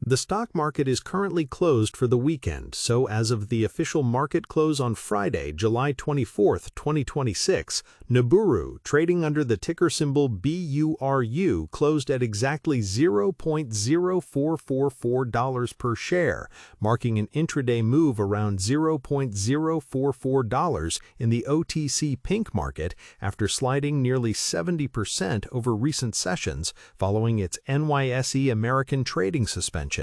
The stock market is currently closed for the weekend, so as of the official market close on Friday, July 24, 2026, NUBURU, trading under the ticker symbol BURU, closed at exactly $0.0444 per share, marking an intraday move around $0.044 in the OTC Pink market after sliding nearly 70% over recent sessions following its NYSE American trading suspension.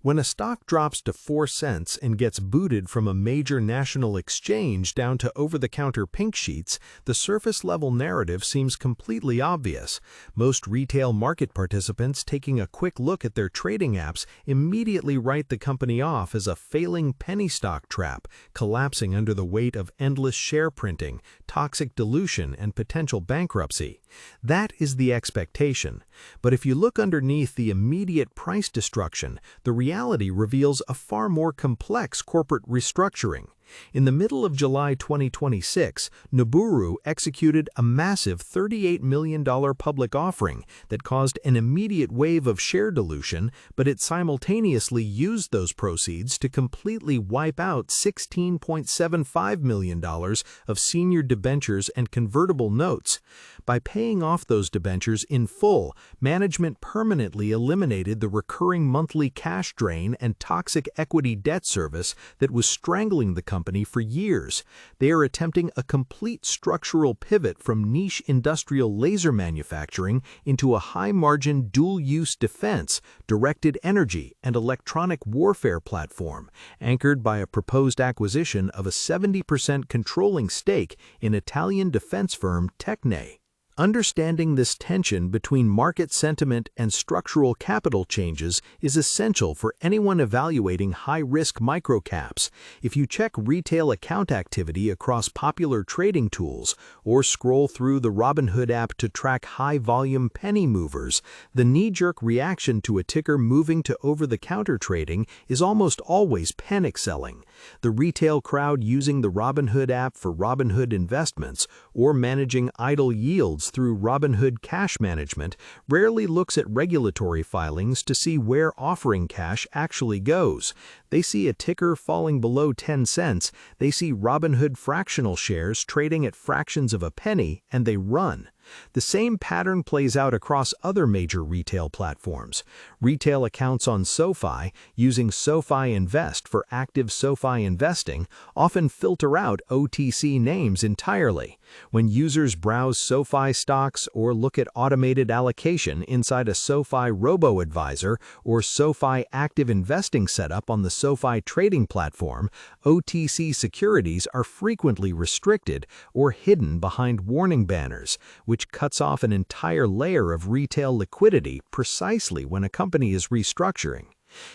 When a stock drops to 4 cents and gets booted from a major national exchange down to over-the-counter pink sheets, the surface-level narrative seems completely obvious. Most retail market participants taking a quick look at their trading apps immediately write the company off as a failing penny stock trap, collapsing under the weight of endless share printing, toxic dilution, and potential bankruptcy. That is the expectation. But if you look underneath the immediate price destruction, the reality reveals a far more complex corporate restructuring. In the middle of July 2026, NUBURU executed a massive $38 million public offering that caused an immediate wave of share dilution, but it simultaneously used those proceeds to completely wipe out $16.75 million of senior debentures and convertible notes. By paying off those debentures in full, management permanently eliminated the recurring monthly cash drain and toxic equity debt service that was strangling the company for years. They are attempting a complete structural pivot from niche industrial laser manufacturing into a high-margin dual-use defense, directed energy, and electronic warfare platform, anchored by a proposed acquisition of a 70% controlling stake in Italian defense firm Techne. Understanding this tension between market sentiment and structural capital changes is essential for anyone evaluating high-risk microcaps. If you check retail account activity across popular trading tools or scroll through the Robinhood app to track high-volume penny movers, the knee-jerk reaction to a ticker moving to over-the-counter trading is almost always panic selling. The retail crowd using the Robinhood app for Robinhood investments or managing idle yields through Robinhood Cash Management rarely looks at regulatory filings to see where offering cash actually goes. They see a ticker falling below 10 cents, they see Robinhood fractional shares trading at fractions of a penny, and they run. The same pattern plays out across other major retail platforms. Retail accounts on SoFi, using SoFi Invest for active SoFi investing, often filter out OTC names entirely. When users browse SoFi stocks or look at automated allocation inside a SoFi robo-advisor or SoFi active investing setup on the SoFi trading platform, OTC securities are frequently restricted or hidden behind warning banners, which cuts off an entire layer of retail liquidity precisely when a company is restructuring.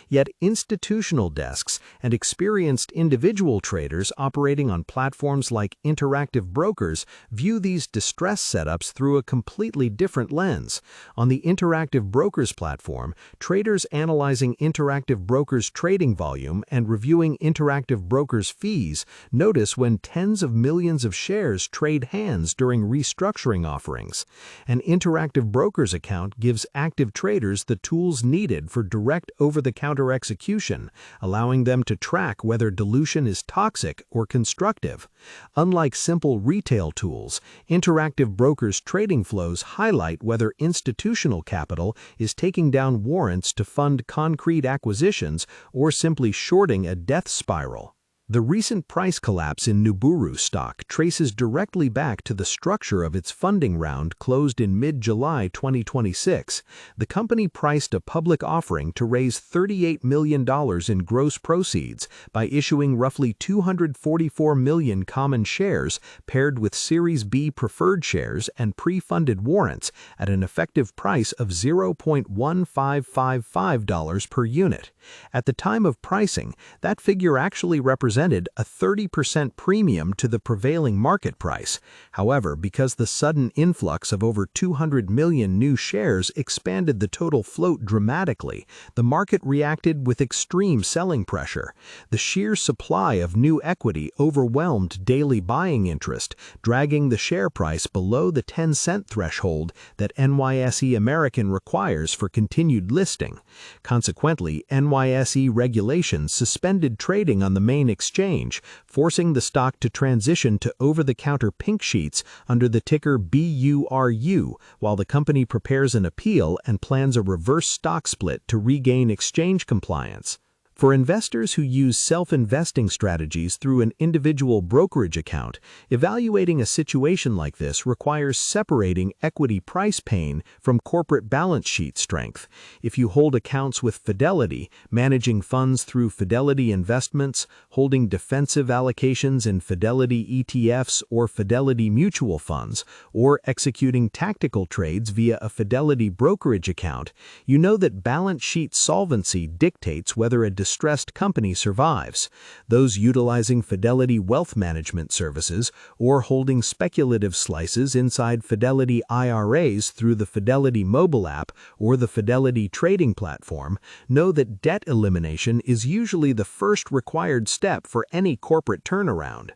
Yet institutional desks and experienced individual traders operating on platforms like Interactive Brokers view these distress setups through a completely different lens. On the Interactive Brokers platform, traders analyzing Interactive Brokers trading volume and reviewing Interactive Brokers fees notice when tens of millions of shares trade hands during restructuring offerings. An Interactive Brokers account gives active traders the tools needed for direct over-the-counter execution, allowing them to track whether dilution is toxic or constructive. Unlike simple retail tools, Interactive Brokers trading flows highlight whether institutional capital is taking down warrants to fund concrete acquisitions or simply shorting a death spiral. The recent price collapse in NUBURU stock traces directly back to the structure of its funding round closed in mid-July 2026. The company priced a public offering to raise $38 million in gross proceeds by issuing roughly 244 million common shares paired with Series B preferred shares and pre-funded warrants at an effective price of $0.1555 per unit. At the time of pricing, that figure actually represented represented a 30% premium to the prevailing market price. However, because the sudden influx of over 200 million new shares expanded the total float dramatically, the market reacted with extreme selling pressure. The sheer supply of new equity overwhelmed daily buying interest, dragging the share price below the 10-cent threshold that NYSE American requires for continued listing. Consequently, NYSE regulations suspended trading on the main exchange, forcing the stock to transition to over-the-counter pink sheets under the ticker BURU, while the company prepares an appeal and plans a reverse stock split to regain exchange compliance. For investors who use self-investing strategies through an individual brokerage account, evaluating a situation like this requires separating equity price pain from corporate balance sheet strength. If you hold accounts with Fidelity, managing funds through Fidelity Investments, holding defensive allocations in Fidelity ETFs or Fidelity mutual funds, or executing tactical trades via a Fidelity brokerage account, you know that balance sheet solvency dictates whether a distressed company survives. Those utilizing Fidelity Wealth Management Services or holding speculative slices inside Fidelity IRAs through the Fidelity mobile app or the Fidelity trading platform know that debt elimination is usually the first required step for any corporate turnaround.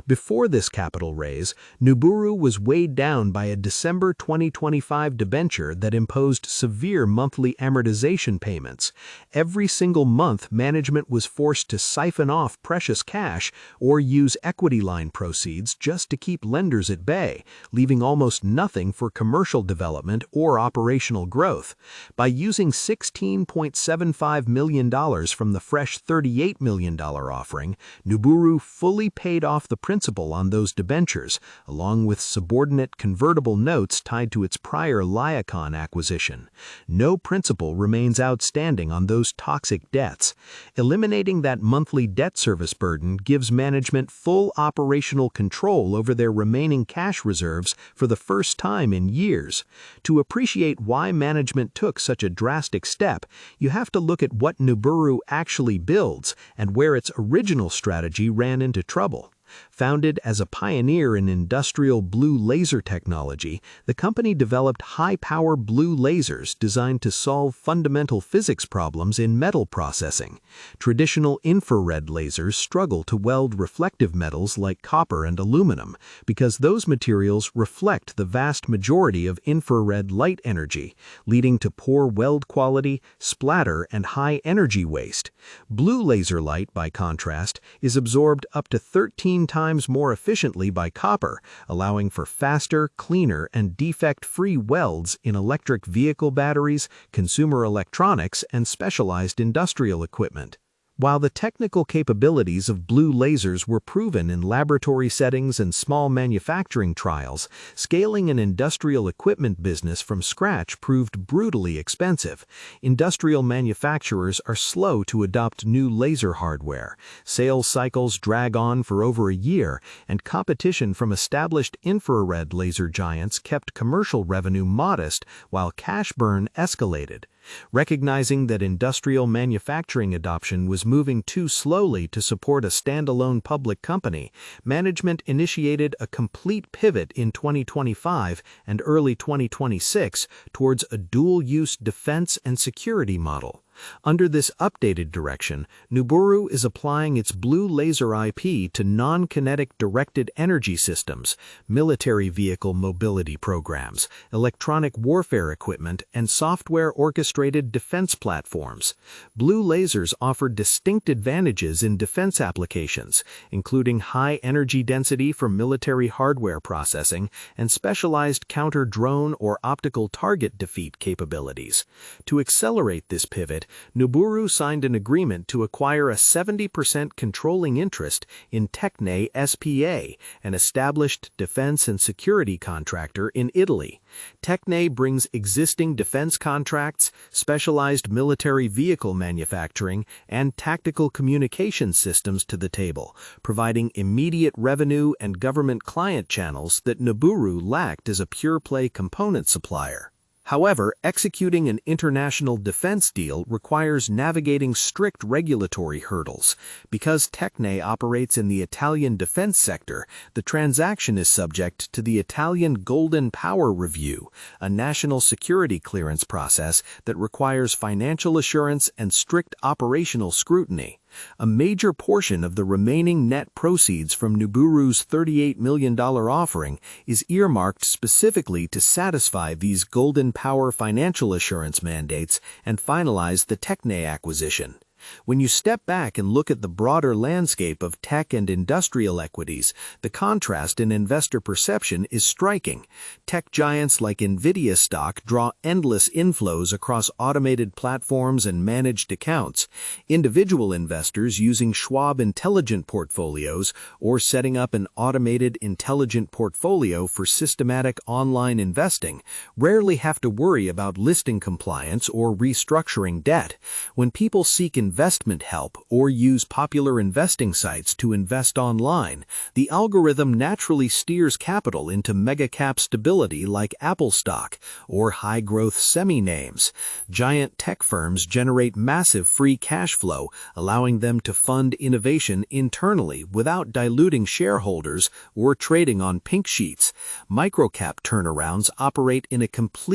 Before this capital raise, NUBURU was weighed down by a December 2025 debenture that imposed severe monthly amortization payments. Every single month, management was forced to siphon off precious cash or use equity line proceeds just to keep lenders at bay, leaving almost nothing for commercial development or operational growth. By using $16.75 million from the fresh $38 million offering, NUBURU fully paid off the principal on those debentures, along with subordinate convertible notes tied to its prior Liacon acquisition. No principal remains outstanding on those toxic debts. Eliminating that monthly debt service burden gives management full operational control over their remaining cash reserves for the first time in years. To appreciate why management took such a drastic step, you have to look at what NUBURU actually builds and where its original strategy ran into trouble. Founded as a pioneer in industrial blue laser technology, the company developed high-power blue lasers designed to solve fundamental physics problems in metal processing. Traditional infrared lasers struggle to weld reflective metals like copper and aluminum because those materials reflect the vast majority of infrared light energy, leading to poor weld quality, splatter, and high energy waste. Blue laser light, by contrast, is absorbed up to 13 times more efficiently by copper, allowing for faster, cleaner, and defect-free welds in electric vehicle batteries, consumer electronics, and specialized industrial equipment. While the technical capabilities of blue lasers were proven in laboratory settings and small manufacturing trials, scaling an industrial equipment business from scratch proved brutally expensive. Industrial manufacturers are slow to adopt new laser hardware. Sales cycles drag on for over a year, and competition from established infrared laser giants kept commercial revenue modest while cash burn escalated. Recognizing that industrial manufacturing adoption was moving too slowly to support a standalone public company, management initiated a complete pivot in 2025 and early 2026 towards a dual-use defense and security model. Under this updated direction, NUBURU is applying its blue laser IP to non-kinetic directed energy systems, military vehicle mobility programs, electronic warfare equipment, and software-orchestrated defense platforms. Blue lasers offer distinct advantages in defense applications, including high energy density for military hardware processing and specialized counter-drone or optical target defeat capabilities. To accelerate this pivot, NUBURU signed an agreement to acquire a 70% controlling interest in Tecne SPA, an established defense and security contractor in Italy. Tecne brings existing defense contracts, specialized military vehicle manufacturing, and tactical communication systems to the table, providing immediate revenue and government client channels that NUBURU lacked as a pure-play component supplier. However, executing an international defense deal requires navigating strict regulatory hurdles. Because Tecne operates in the Italian defense sector, the transaction is subject to the Italian Golden Power Review, a national security clearance process that requires financial assurance and strict operational scrutiny. A major portion of the remaining net proceeds from NUBURU's $38 million offering is earmarked specifically to satisfy these Golden Power financial assurance mandates and finalize the Tecne acquisition. When you step back and look at the broader landscape of tech and industrial equities, the contrast in investor perception is striking. Tech giants like NVIDIA stock draw endless inflows across automated platforms and managed accounts. Individual investors using Schwab Intelligent Portfolios or setting up an automated intelligent portfolio for systematic online investing rarely have to worry about listing compliance or restructuring debt. When people seek investment help or use popular investing sites to invest online, the algorithm naturally steers capital into mega-cap stability like Apple stock or high-growth semi-names. Giant tech firms generate massive free cash flow, allowing them to fund innovation internally without diluting shareholders or trading on pink sheets. Microcap turnarounds operate in a complete